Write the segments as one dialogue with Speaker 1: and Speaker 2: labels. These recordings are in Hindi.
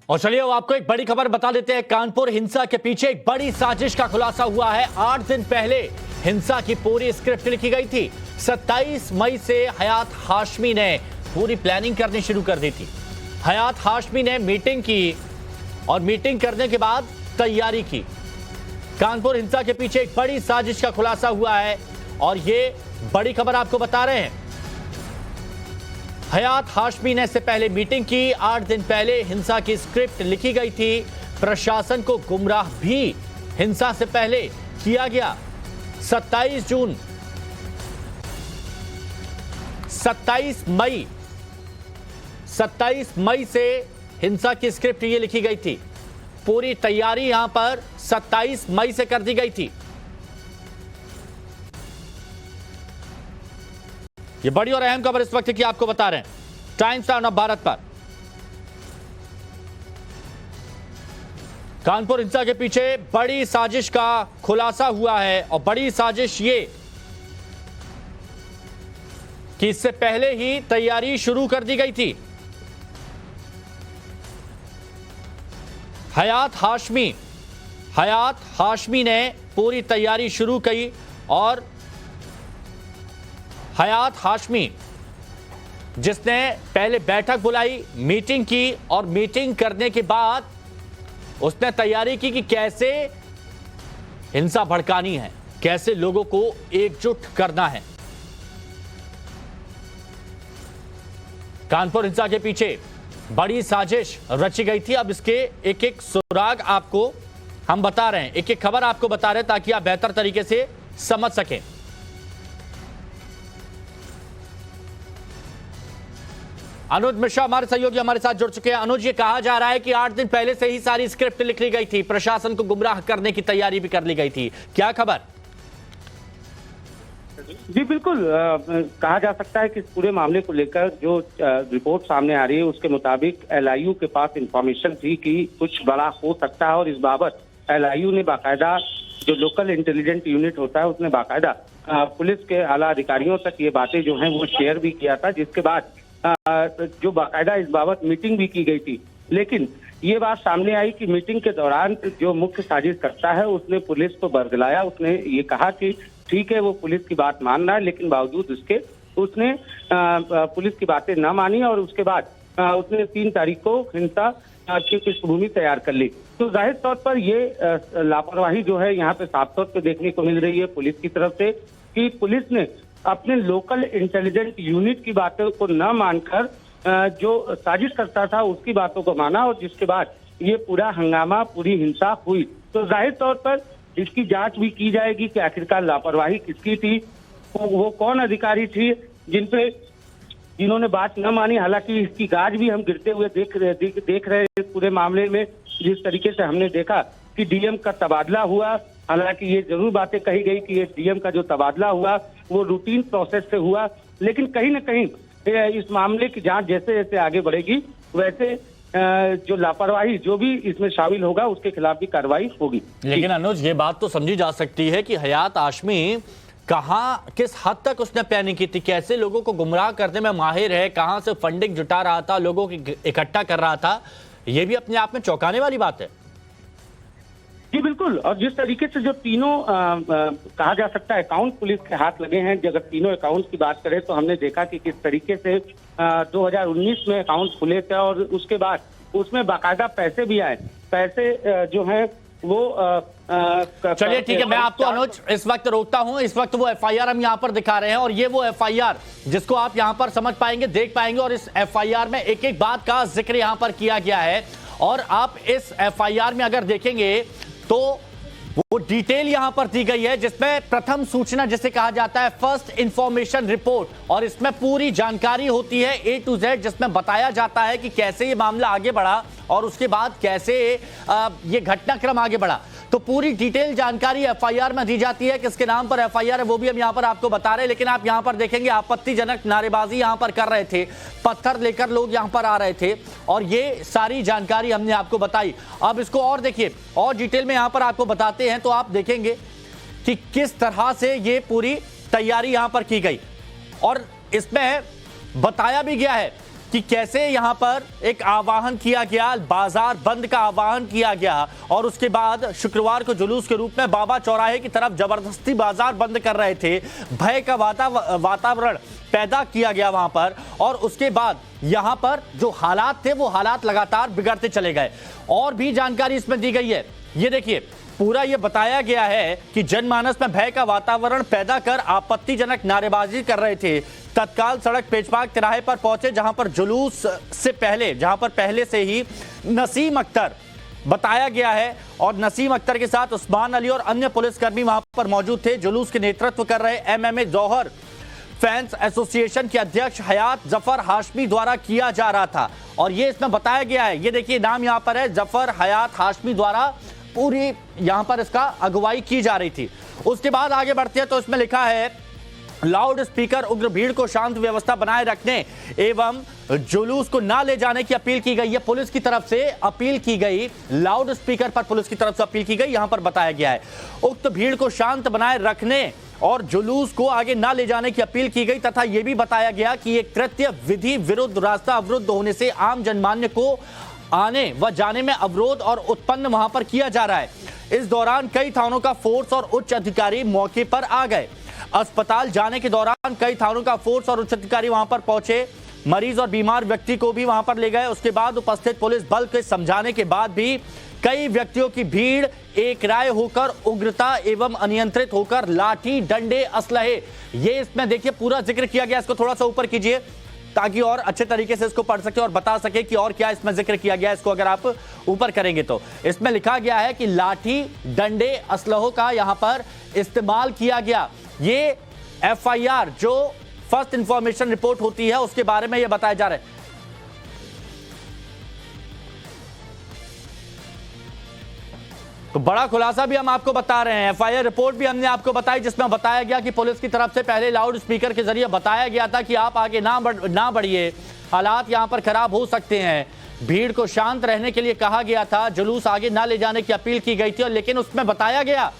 Speaker 1: और चलिए अब आपको एक बड़ी खबर बता देते हैं। कानपुर हिंसा के पीछे एक बड़ी साजिश का खुलासा हुआ है। 8 दिन पहले हिंसा की पूरी स्क्रिप्ट लिखी गई थी। 27 मई से हयात हाशमी ने पूरी प्लानिंग करनी शुरू कर दी थी। हयात हाशमी ने मीटिंग की और मीटिंग करने के बाद तैयारी की। कानपुर हिंसा के पीछे एक बड़ी साजिश का खुलासा हुआ है और ये बड़ी खबर आपको बता रहे हैं। हयात हाशमी ने इससे पहले मीटिंग की। 8 दिन पहले हिंसा की स्क्रिप्ट लिखी गई थी। प्रशासन को गुमराह भी हिंसा से पहले किया गया। 27 मई से हिंसा की स्क्रिप्ट ये लिखी गई थी। पूरी तैयारी यहां पर 27 मई से कर दी गई थी। ये बड़ी और अहम खबर इस वक्त की आपको बता रहे हैं टाइम्स ऑफ भारत पर। कानपुर हिंसा के पीछे बड़ी साजिश का खुलासा हुआ है और बड़ी साजिश ये कि इससे पहले ही तैयारी शुरू कर दी गई थी। हयात हाशमी ने पूरी तैयारी शुरू की और हयात हाशमी जिसने पहले बैठक बुलाई, मीटिंग की और मीटिंग करने के बाद उसने तैयारी की कि कैसे हिंसा भड़कानी है, कैसे लोगों को एकजुट करना है। कानपुर हिंसा के पीछे बड़ी साजिश रची गई थी। अब इसके एक एक सुराग आपको हम बता रहे हैं, एक एक खबर आपको बता रहे हैं ताकि आप बेहतर तरीके से समझ सकें। अनुज मिश्रा हमारे सहयोगी हमारे साथ जुड़ चुके हैं। अनुज, ये कहा जा रहा है कि 8 दिन पहले से ही सारी स्क्रिप्ट लिख ली गई थी, प्रशासन को गुमराह करने की तैयारी भी कर ली गई थी, क्या खबर?
Speaker 2: जी बिल्कुल, कहा जा सकता है कि इस पूरे मामले को लेकर जो रिपोर्ट सामने आ रही है उसके मुताबिक एलआईयू के पास इंफॉर्मेशन थी कि कुछ बड़ा हो सकता है और इस बाबत एलआईयू ने बाकायदा, जो लोकल इंटेलिजेंस यूनिट होता है उसने बाकायदा पुलिस के आला अधिकारियों तक ये बातें जो हैं वो शेयर भी किया था, जिसके बाद जो बाकायदा इस बाबत मीटिंग भी की गई थी। लेकिन ये बात सामने आई कि मीटिंग के दौरान जो मुख्य साजिश करता है उसने पुलिस को बरगलाया। उसने ये कहा कि ठीक है वो पुलिस की बात मान रहा है, लेकिन बावजूद उसके उसने पुलिस की बातें न मानी और उसके बाद उसने 3 तारीख को हिंसा की पृष्ठभूमि तैयार कर ली। तो जाहिर तौर पर ये लापरवाही जो है यहाँ पे साफ तौर पर देखने को मिल रही है पुलिस की तरफ से कि पुलिस ने अपने लोकल इंटेलिजेंस यूनिट की बातों को न मानकर जो साजिश करता था उसकी बातों को माना और जिसके बाद ये पूरा हंगामा, पूरी हिंसा हुई। तो जाहिर तौर पर इसकी जांच भी की जाएगी कि आखिरकार लापरवाही किसकी थी, वो कौन अधिकारी थी जिन्होंने बात न मानी। हालांकि इसकी गाज भी हम गिरते हुए देख रहे हैं पूरे मामले में। जिस तरीके से हमने देखा कि डीएम का तबादला हुआ, हालांकि ये जरूर बातें कही गई कि ये डीएम का जो तबादला हुआ वो रूटीन प्रोसेस से हुआ, लेकिन कहीं न कहीं इस मामले की जांच जैसे जैसे आगे बढ़ेगी वैसे जो लापरवाही जो भी इसमें शामिल होगा उसके खिलाफ भी कार्रवाई होगी।
Speaker 1: लेकिन अनुज, ये बात तो समझी जा सकती है कि हयात हाशमी कहां, किस हद तक उसने प्लानिंग की थी, कैसे लोगों को गुमराह करने में माहिर है, कहां से फंडिंग जुटा रहा था, लोगों की इकट्ठा कर रहा था, यह भी अपने आप में चौंकाने वाली बात है।
Speaker 2: जी बिल्कुल, और जिस तरीके से जो तीनों कहा जा सकता है अकाउंट पुलिस के हाथ लगे हैं, अगर तीनों अकाउंट्स की बात करें तो हमने देखा कि किस तरीके से 2019 में अकाउंट खुले थे और उसके बाद उसमें बाकायदा पैसे भी आए। पैसे जो हैं वो
Speaker 1: चलिए ठीक है, मैं आपको अनुज इस वक्त रोकता हूं। इस वक्त वो एफआईआर हम यहां पर दिखा रहे हैं और ये वो एफआईआर जिसको आप यहां पर समझ पाएंगे, देख पाएंगे, और इस एफआईआर में एक एक बात का जिक्र यहां पर किया गया है। और आप इस एफआईआर में अगर देखेंगे तो वो डिटेल यहां पर दी गई है जिसमें प्रथम सूचना जिसे कहा जाता है फर्स्ट इंफॉर्मेशन रिपोर्ट, और इसमें पूरी जानकारी होती है A to Z, जिसमें बताया जाता है कि कैसे ये मामला आगे बढ़ा और उसके बाद कैसे ये घटनाक्रम आगे बढ़ा। तो पूरी डिटेल जानकारी एफआईआर में दी जाती है। किसके नाम पर एफआईआर है वो भी हम यहां पर आपको बता रहे हैं। लेकिन आप यहां पर देखेंगे आपत्तिजनक नारेबाजी यहां पर कर रहे थे, पत्थर लेकर लोग यहां पर आ रहे थे और ये सारी जानकारी हमने आपको बताई। अब इसको और देखिए, और डिटेल में यहां पर आपको बताते हैं तो आप देखेंगे कि किस तरह से ये पूरी तैयारी यहां पर की गई और इसमें बताया भी गया है कि कैसे यहां पर एक आह्वान किया गया, बाजार बंद का आह्वान किया गया और उसके बाद शुक्रवार को जुलूस के रूप में बाबा चौराहे की तरफ जबरदस्ती बाजार बंद कर रहे थे। भय का वातावरण पैदा किया गया वहां पर और उसके बाद यहां पर जो हालात थे वो हालात लगातार बिगड़ते चले गए। और भी जानकारी इसमें दी गई है, ये देखिए पूरा ये बताया गया है कि जनमानस में भय का वातावरण पैदा कर आपत्तिजनक नारेबाजी कर रहे थे। तत्काल सड़क पेचपाक तिराहे पर पहुंचे जहां पर जुलूस से पहले, जहां पर पहले से ही नसीम अख्तर बताया गया है और नसीम अख्तर के साथ उस्मान अली और अन्य पुलिसकर्मी वहां पर मौजूद थे। जुलूस के नेतृत्व कर रहे MMA जौहर फैंस एसोसिएशन के अध्यक्ष हयात जफर हाशमी द्वारा किया जा रहा था और ये इसमें बताया गया है, ये देखिए नाम यहां पर है, जफर हयात हाशमी द्वारा पूरी यहां पर इसका अगुवाई की जा रही थी। उसके बाद आगे बढ़ते हैं तो इसमें लिखा है लाउड स्पीकर उग्र भीड़ को शांत व्यवस्था बनाए रखने एवं जुलूस को ना ले जाने की अपील की गई है। पुलिस की तरफ से अपील की गई, लाउड स्पीकर पर पुलिस की तरफ से अपील की गई, यहां पर बताया गया है उक्त भीड़ को शांत बनाए रखने और जुलूस को आगे ना ले जाने की अपील की गई तथा यह भी बताया गया कि यह कृत्य विधि विरुद्ध रास्ता अवरुद्ध होने से आम जनमान्य को आने व जाने में अवरोध और उत्पन्न वहां पर किया जा रहा है। इस दौरान कई थानों का फोर्स और उच्च अधिकारी मौके पर आ गए। अस्पताल जाने के दौरान कई थानों का फोर्स और उच्च अधिकारी वहां पर पहुंचे, मरीज और बीमार व्यक्ति को भी वहां पर ले गए। उसके बाद उपस्थित पुलिस बल के समझाने के बाद भी कई व्यक्तियों की भीड़ एक राय होकर उग्रता एवं अनियंत्रित होकर लाठी डंडे असलहे, ये इसमें देखिए पूरा जिक्र किया गया। इसको थोड़ा सा ऊपर कीजिए ताकि और अच्छे तरीके से इसको पढ़ सके और बता सके कि और क्या इसमें जिक्र किया गया है। इसको अगर आप ऊपर करेंगे तो इसमें लिखा गया है कि लाठी डंडे असलहों का यहां पर इस्तेमाल किया गया। ये FIR जो फर्स्ट इंफॉर्मेशन रिपोर्ट होती है उसके बारे में यह बताया जा रहा है। तो बड़ा खुलासा भी हम आपको बता रहे हैं, FIR रिपोर्ट भी हमने आपको बताई जिसमें बताया गया कि पुलिस की तरफ से पहले लाउड स्पीकर के जरिए बताया गया था कि आप आगे ना बढ़िए, हालात यहां पर खराब हो सकते हैं। भीड़ को शांत रहने के लिए कहा गया था, जुलूस आगे ना ले जाने की अपील की गई थी और लेकिन उसमें बताया गया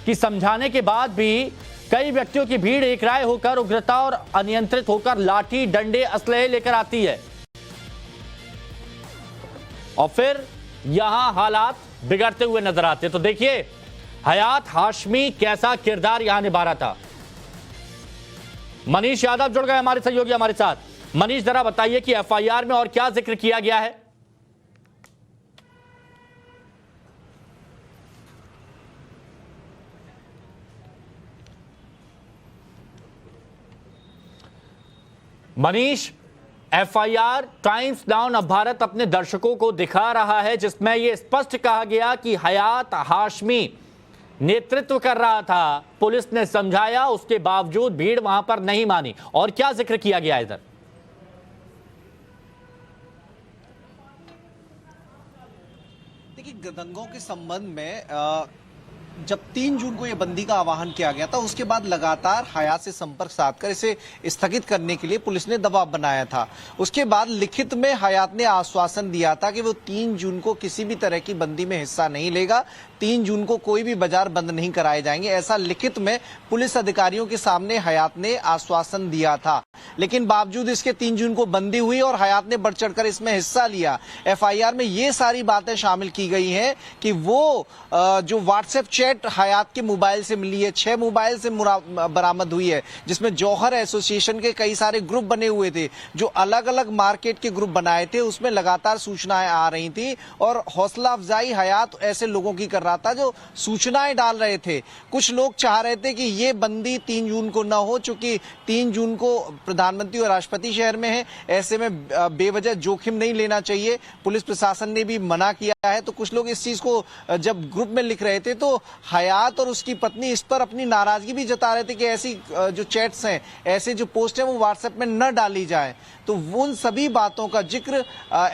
Speaker 1: कि समझाने के बाद भी कई व्यक्तियों की भीड़ एक राय होकर उग्रता और अनियंत्रित होकर लाठी डंडे असलहे लेकर आती है और फिर यहां हालात बिगड़ते हुए नजर आते। तो देखिए हयात हाशमी कैसा किरदार यहां निभा रहा था। मनीष यादव जुड़ गए हमारे सहयोगी हमारे साथ। मनीष जरा बताइए कि FIR में और क्या जिक्र किया गया है। मनीष, FIR टाइम्स नाउ नव भारत अपने दर्शकों को दिखा रहा है जिसमें यह स्पष्ट कहा गया कि हयात हाशमी नेतृत्व कर रहा था, पुलिस ने समझाया उसके बावजूद भीड़ वहां पर नहीं मानी। और क्या जिक्र किया गया इधर?
Speaker 3: देखिए दंगों के संबंध में जब 3 जून को यह बंदी का आह्वान किया गया था उसके बाद लगातार हयात से संपर्क साधकर इसे स्थगित करने के लिए पुलिस ने दबाव बनाया था। उसके बाद लिखित में हयात ने आश्वासन दिया था कि वो 3 जून को किसी भी तरह की बंदी में हिस्सा नहीं लेगा, 3 जून को कोई भी बाजार बंद नहीं कराए जाएंगे, ऐसा लिखित में पुलिस अधिकारियों के सामने हयात ने आश्वासन दिया था। लेकिन बावजूद इसके 3 जून को बंदी हुई और हयात ने बढ़ चढ़कर इसमें हिस्सा लिया। FIR में ये सारी बातें शामिल की गई हैं कि वो जो व्हाट्सएप चैट हयात के मोबाइल से मिली है, 6 मोबाइल से बरामद हुई है, जिसमें जौहर एसोसिएशन के कई सारे ग्रुप बने हुए थे, जो अलग अलग मार्केट के ग्रुप बनाए थे, उसमें लगातार सूचनाएं आ रही थी और हौसला अफजाई हयात ऐसे लोगों की कर रहा था जो सूचनाएं डाल रहे थे। कुछ लोग चाह रहे थे कि ये बंदी 3 जून को न हो, चूंकि 3 जून को प्रधानमंत्री और राष्ट्रपति शहर में है, ऐसे में बेवजह जोखिम नहीं लेना चाहिए। पुलिस प्रशासन ने भी मना किया है। तो कुछ लोग इस चीज को जब ग्रुप में लिख रहे थे तो हयात और उसकी पत्नी इस पर अपनी नाराजगी भी जता रहे थे कि ऐसी जो चैट्स हैं, ऐसे जो पोस्ट हैं वो व्हाट्सएप में न डाली जाए। तो उन सभी बातों का जिक्र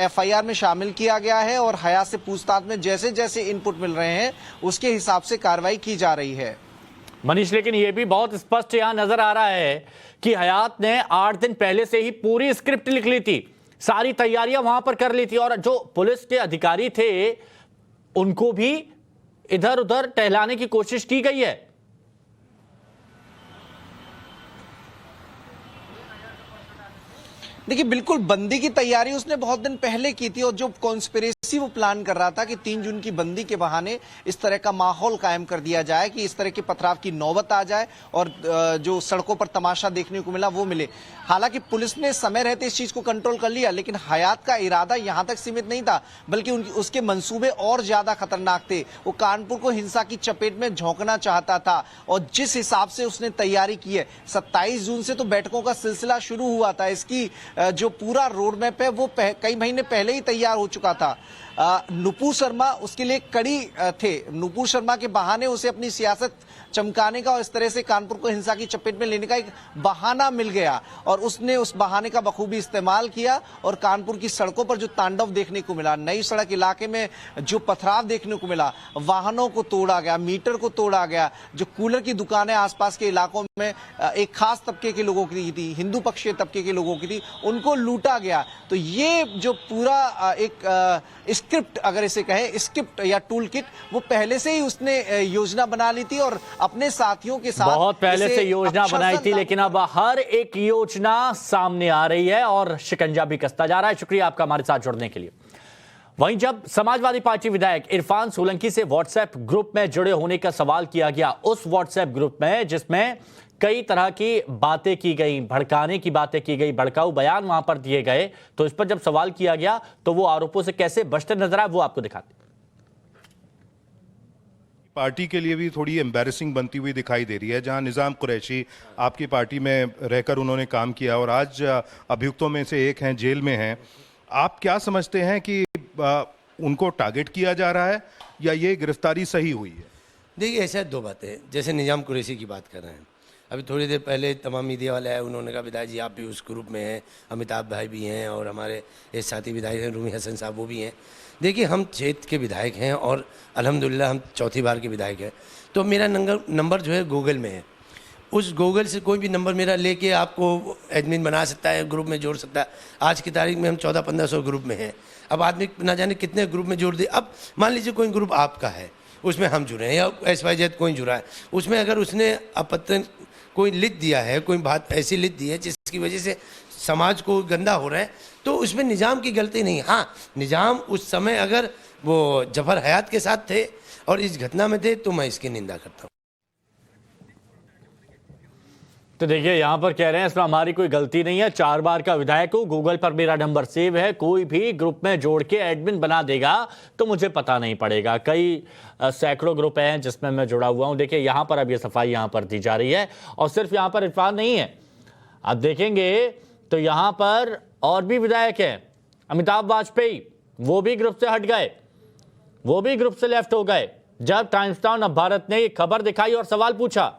Speaker 3: FIR में शामिल किया गया है और हयात से पूछताछ में जैसे जैसे इनपुट मिल रहे हैं उसके हिसाब से कार्रवाई की जा रही है।
Speaker 1: मनीष, लेकिन यह भी बहुत स्पष्ट यहां नजर आ रहा है कि हयात ने 8 दिन पहले से ही पूरी स्क्रिप्ट लिख ली थी, सारी तैयारियां वहां पर कर ली थी और जो पुलिस के अधिकारी थे उनको भी इधर उधर टहलाने की कोशिश की गई है।
Speaker 3: देखिए, बिल्कुल बंदी की तैयारी उसने बहुत दिन पहले की थी और जो कॉन्स्पिरेसी वो प्लान कर रहा था कि 3 जून की बंदी के बहाने इस तरह का माहौल कायम कर दिया जाए कि इस तरह के पथराव की नौबत आ जाए और जो सड़कों पर तमाशा देखने को मिला वो मिले। हालांकि पुलिस ने समय रहते इस चीज को कंट्रोल कर लिया, लेकिन हयात का इरादा यहां तक सीमित नहीं था, बल्कि उसके मंसूबे और ज्यादा खतरनाक थे। वो कानपुर को हिंसा की चपेट में झोंकना चाहता था और जिस हिसाब से उसने तैयारी की है, 27 जून से तो बैठकों का सिलसिला शुरू हुआ था। इसकी जो पूरा रोड मैप है वो कई महीने पहले ही तैयार हो चुका था। नुपुर शर्मा उसके लिए कड़ी थे। नुपुर शर्मा के बहाने उसे अपनी सियासत चमकाने का और इस तरह से कानपुर को हिंसा की चपेट में लेने का एक बहाना मिल गया और उसने उस बहाने का बखूबी इस्तेमाल किया और कानपुर की सड़कों पर जो तांडव देखने को मिला, नई सड़क इलाके में जो पथराव देखने को मिला, वाहनों को तोड़ा गया, मीटर को तोड़ा गया, जो कूलर की दुकानें आसपास के इलाकों में एक खास तबके के लोगों की थी, हिंदू पक्षीय तबके के लोगों की थी, उनको लूटा गया। तो ये जो पूरा एक स्क्रिप्ट, अगर इसे कहें स्क्रिप्ट या टूल किट, वो पहले से ही उसने योजना बना ली थी और अपने साथियों के साथ
Speaker 1: बहुत पहले से योजना बनाई थी, लेकिन अब हर एक योजना सामने आ रही है और शिकंजा भी कसता जा रहा है। शुक्रिया आपका हमारे साथ जुड़ने के लिए। वहीं जब समाजवादी पार्टी विधायक इरफान सोलंकी से व्हाट्सएप ग्रुप में जुड़े होने का सवाल किया गया, उस व्हाट्सएप ग्रुप में जिसमें कई तरह की बातें की गई, भड़काने की बातें की गई, भड़काऊ बयान वहां पर दिए गए, तो इस पर जब सवाल किया गया तो वो आरोपों से कैसे बचते नजर आए वो आपको दिखाते।
Speaker 4: पार्टी के लिए भी थोड़ी एम्बैरेसिंग बनती हुई दिखाई दे रही है, जहां निज़ाम कुरैशी आपकी पार्टी में रहकर उन्होंने काम किया और आज अभियुक्तों में से एक हैं, जेल में हैं। आप क्या समझते हैं कि उनको टारगेट किया जा रहा है या ये गिरफ्तारी सही हुई है?
Speaker 5: देखिए, ऐसा दो बातें, जैसे निजाम कुरैशी की बात कर रहे हैं, अभी थोड़ी देर पहले तमाम मीडिया वाले आए, उन्होंने कहा विधायक जी आप भी उस ग्रुप में हैं, अमिताभ भाई भी हैं और हमारे एक साथी विधायक हैं रूमी हसन साहब, वो भी हैं। देखिए, हम क्षेत्र के विधायक हैं और अल्हम्दुलिल्लाह हम चौथी बार के विधायक हैं, तो मेरा नंबर जो है गूगल में है। उस गूगल से कोई भी नंबर मेरा लेके आपको एडमिन बना सकता है, ग्रुप में जोड़ सकता है। आज की तारीख में हम 1400-1500 ग्रुप में हैं। अब आदमी ना जाने कितने ग्रुप में जोड़ दे। अब मान लीजिए कोई ग्रुप आपका है, उसमें हम जुड़े हैं या XYZ कोई जुड़ा है, उसमें अगर उसने आपत्ति कोई लिख दिया है, कोई बात ऐसी लिख दी है जिसकी वजह से समाज को गंदा हो रहा है, तो उसमें निजाम की गलती नहीं। हाँ, निजाम उस समय अगर वो जफर हयात के साथ थे और इस घटना में थे तो मैं इसकी निंदा करता हूँ।
Speaker 1: तो देखिए, यहां पर कह रहे हैं इसमें हमारी कोई गलती नहीं है, 4 बार का विधायक हूं, गूगल पर मेरा नंबर सेव है, कोई भी ग्रुप में जोड़ के एडमिन बना देगा तो मुझे पता नहीं पड़ेगा। कई सैकड़ों ग्रुप हैं जिसमें मैं जुड़ा हुआ हूं। देखिए, यहां पर अब ये सफाई यहां पर दी जा रही है और सिर्फ यहां पर इरफान नहीं है, आप देखेंगे तो यहां पर और भी विधायक हैं। अमिताभ वाजपेयी, वो भी ग्रुप से हट गए, वो भी ग्रुप से लेफ्ट हो गए जब टाइम्स नाउ नव भारत ने खबर दिखाई और सवाल पूछा।